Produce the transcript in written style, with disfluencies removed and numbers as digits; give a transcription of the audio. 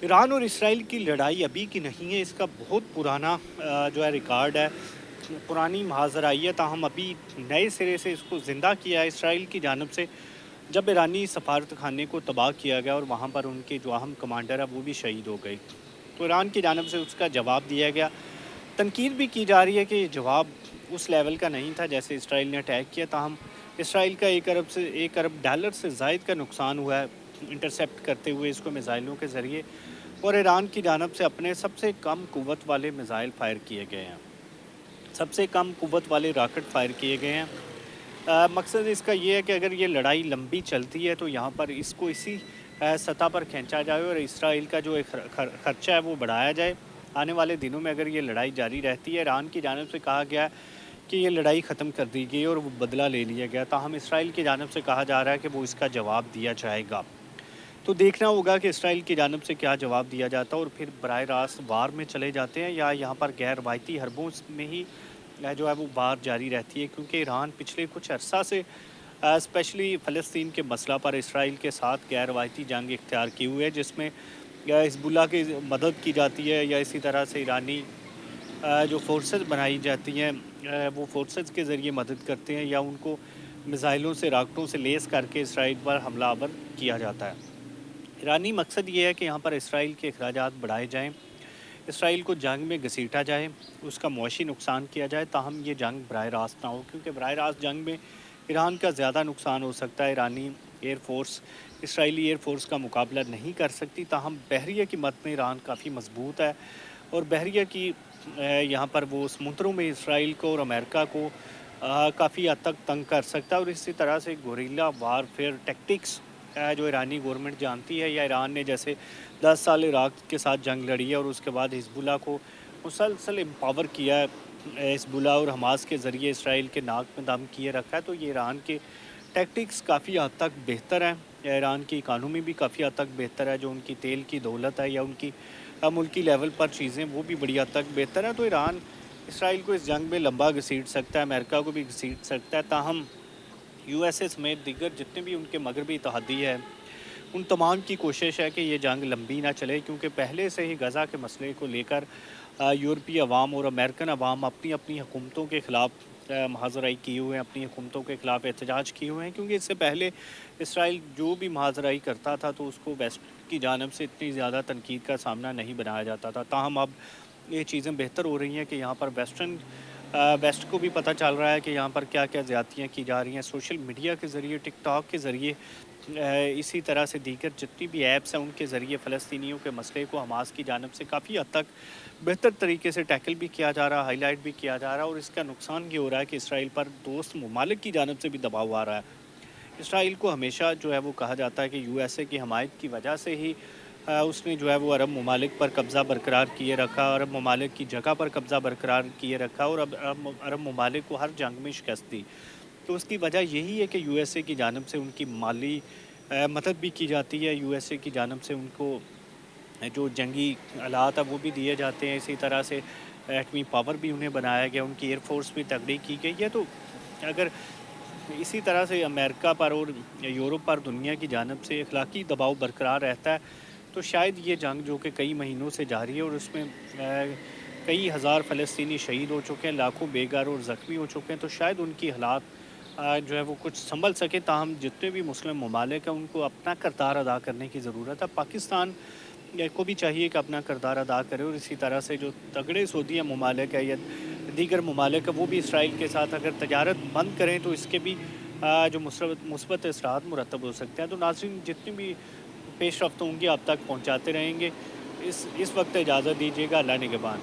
Iran और Israel की लड़ाई अभी की नहीं है, इसका बहुत पुराना जो है रिकॉर्ड है। पुरानी महाज़राई है, ताहम अभी नए सिरे से इसको ज़िंदा किया है इसराइल की जानिब से। जब ईरानी सफारत खाने को तबाह किया गया और वहाँ पर उनके जो अहम कमांडर है वो भी शहीद हो गए, तो ईरान की जानिब से उसका जवाब दिया गया। तनकीद भी की जा रही है कि ये जवाब उस लेवल का नहीं था जैसे इसराइल ने अटैक किया। ताहम इसराइल का 1 अरब से ज़ायद का नुकसान हुआ है इंटरसेप्ट करते हुए इसको मिज़ाइलों के ज़रिए, और ईरान की जानब से अपने सबसे कम क़ुव्वत वाले मिज़ाइल फ़ायर किए गए हैं, सबसे कम क़ुव्वत वाले रॉकेट फ़ायर किए गए हैं। मकसद इसका ये है कि अगर ये लड़ाई लंबी चलती है तो यहाँ पर इसको इसी सतह पर खींचा जाए और इसराइल का जो एक खर्चा है वो बढ़ाया जाए। आने वाले दिनों में अगर ये लड़ाई जारी रहती है, ईरान की जानब से कहा गया है कि ये लड़ाई ख़त्म कर दी गई और वो बदला ले लिया गया, ताहम इसराइल की जानब से कहा जा रहा है कि वो इसका जवाब दिया जाएगा। तो देखना होगा कि इसराइल की जानब से क्या जवाब दिया जाता है और फिर बराह रास्त वार में चले जाते हैं या यहाँ पर गैर रवायती हरबों में ही जो है वो वार जारी रहती है, क्योंकि ईरान पिछले कुछ अरसा से स्पेशली फ़लस्तीन के मसला पर इसराइल के साथ गैर रवायती जंग इख्तियार की हुई है, जिसमें या हिज़्बुल्लाह की मदद की जाती है या इसी तरह से ईरानी जो फोर्सेस बनाई जाती हैं वो फोर्सेस के ज़रिए मदद करते हैं या उनको मिज़ाइलों से रॉकेटों से लेस करके इसराइल पर हमलावर किया जाता है। ईरानी मकसद ये है कि यहाँ पर इसराइल के अखराजात बढ़ाए जाएँ, इसराइल को जंग में घसीटा जाए, उसका मुआशी नुकसान किया जाए, ताहम ये जंग बराह रास्त ना हो, क्योंकि बराह रास्त जंग में ईरान का ज़्यादा नुकसान हो सकता है। ईरानी एयर फोर्स इसराइली एयर फोर्स का मुकाबला नहीं कर सकती, ताहम बहरिया की मद में ईरान काफ़ी मजबूत है और बहरिया की यहाँ पर वो समुद्रों में इसराइल को और अमेरिका को काफ़ी हद तक तंग कर सकता है। और इसी तरह से गोरिल्ला वारफेयर टैक्टिक्स जो ईरानी गवर्नमेंट जानती है, या ईरान ने जैसे 10 साल इराक के साथ जंग लड़ी है और उसके बाद हिज़्बुल्लाह को मुसलसल एम्पावर किया है, हिज़्बुल्लाह और हमास के ज़रिए इसराइल के नाक में दम किए रखा है, तो ये ईरान के टैक्टिक्स काफ़ी हद तक बेहतर हैं, या ईरान की इकानमी भी काफ़ी हद तक बेहतर है, जो उनकी तेल की दौलत है या उनकी मुल्की लेवल पर चीज़ें वो भी बड़ी हद तक बेहतर हैं। तो ईरान इसराइल को इस जंग में लंबा घसीट सकता है, अमेरिका को भी घसीट सकता है, ताहम यूएसए समेत दीगर जितने भी उनके मगरबी इत्तेहादी है, उन तमाम की कोशिश है कि ये जंग लंबी ना चले, क्योंकि पहले से ही गज़ा के मसले को लेकर यूरोपीय अवाम और अमेरिकन अवाम अपनी अपनी हुकूमतों के ख़िलाफ़ महाजराई किए हुए हैं, अपनी हुकूमतों के ख़िलाफ़ एहतजाज किए हुए हैं, क्योंकि इससे पहले इसराइल जो भी महाजराई करता था तो उसको वेस्ट की जानब से इतनी ज़्यादा तनकीद का सामना नहीं बनाया जाता था। ताहम अब ये चीज़ें बेहतर हो रही हैं कि यहाँ पर वेस्ट को भी पता चल रहा है कि यहाँ पर क्या क्या ज़्यादतियाँ की जा रही हैं सोशल मीडिया के ज़रिए, टिकटॉक के ज़रिए, इसी तरह से दीगर जितनी भी ऐप्स हैं उनके ज़रिए फ़लस्तीनियों के मसले को हमास की जानब से काफ़ी हद तक बेहतर तरीके से टैकल भी किया जा रहा है, हाईलाइट भी किया जा रहा है, और इसका नुकसान ये हो रहा है कि इसराइल पर दोस्त ममालिक की जानब से भी दबाव आ रहा है। इसराइल को हमेशा जो है वो कहा जाता है कि यूएसए की हमायत की वजह से ही उसने जो है वो अरब ममालिक पर कब्ज़ा बरकरार किए रखा, अरब ममालिक की जगह पर कब्ज़ा बरकरार किए रखा और अब अरब ममालिक को हर जंग में शिकस्त दी। तो उसकी वजह यही है कि यूएसए की जानब से उनकी माली मदद भी की जाती है, यूएसए की जानब से उनको जो जंगी आलात है वो भी दिए जाते हैं, इसी तरह से एटमी पावर भी उन्हें बनाया गया, उनकी एयरफोर्स भी तगड़ी की गई है। तो अगर इसी तरह से अमेरिका पर और यूरोप पर दुनिया की जानब से अखलाकी दबाव बरकरार रहता है, तो शायद ये जंग जो कि कई महीनों से जारी है और उसमें कई हज़ार फ़लस्तीनी शहीद हो चुके हैं, लाखों बेघर और ज़ख्मी हो चुके हैं, तो शायद उनकी हालात जो है वो कुछ संभल सके। ताहम जितने भी मुस्लिम ममालिक हैं उनको अपना किरदार अदा करने की ज़रूरत है। पाकिस्तान को भी चाहिए कि अपना किरदार अदा करे, और इसी तरह से जो तगड़े सऊदी ममालिक है या दीगर ममालिक है वो भी इसराइल के साथ अगर तजारत बंद करें तो इसके भी जो मुस्बत असरात मुरतब हो सकते हैं। तो नाज़रीन, जितनी भी पेश रफ्त होंगी आप तक पहुँचाते रहेंगे। इस वक्त इजाज़त दीजिएगा। अल्लाह निगहबान।